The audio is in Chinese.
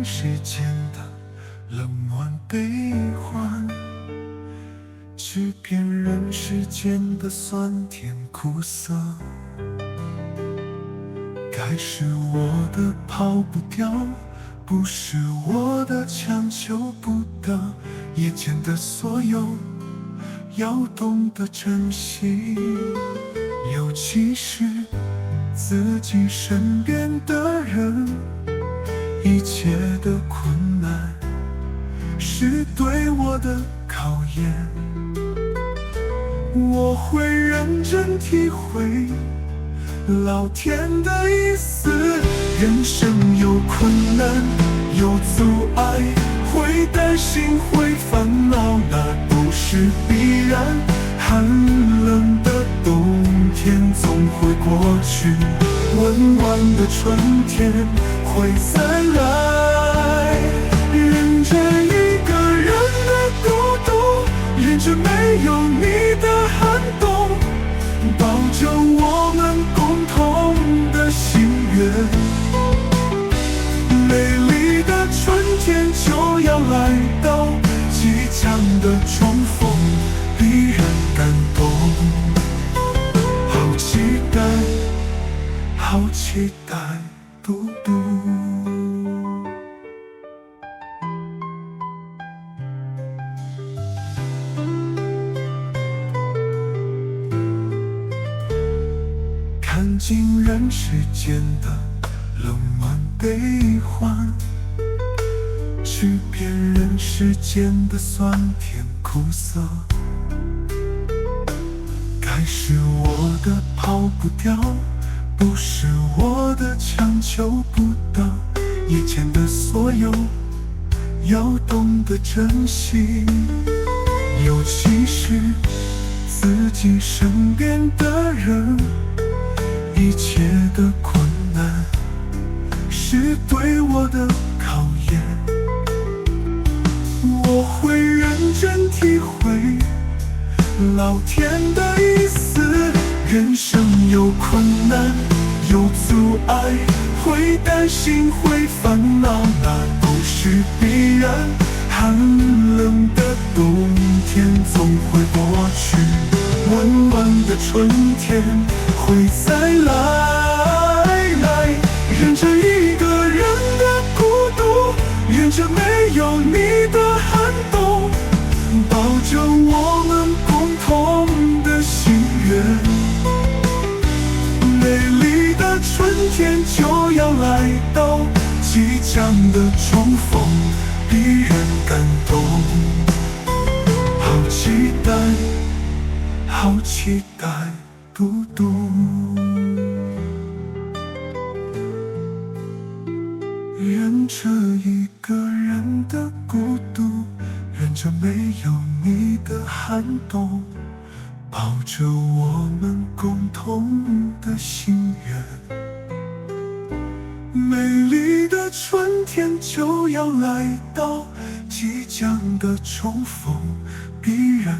人世间的冷暖悲欢，去辨人世间的酸甜苦涩。该是我的跑不掉，不是我的强求不得，眼前的所有要懂得珍惜，尤其是自己身边的人。一切的困难是对我的考验，我会认真体会老天的意思。人生有困难有阻碍，会担心会烦恼，那不是必然。寒冷的冬天总会过去，温暖的春天会再来。忍着一个人的孤独，忍着没有你的寒冬，抱着我们共同的心愿。美丽的春天就要来到，即将的重逢必然感动。好期待，好期待，嘟嘟。看尽人世间的冷暖悲欢，去辨人世间的酸甜苦涩。该是我的跑不掉，不是我的强求不得，眼前的所有要懂得珍惜，尤其是自己身边的人。一切的困难是对我的考验，我会认真体会老天的意思。人生有困难有阻碍，会担心会烦恼，那不是必然。寒冷的冬天总会过去，温暖的春天会再来。忍着一个人的孤独，忍着没有你的寒冬，抱着我们共同的心愿。美丽的春天就要来到，即将的重逢必然感动。好期待，好期待，嘟嘟。忍着一个人的孤独，忍着没有你的寒冬，抱着我们共同的心愿。美丽的春天就要来到，即将的重逢必然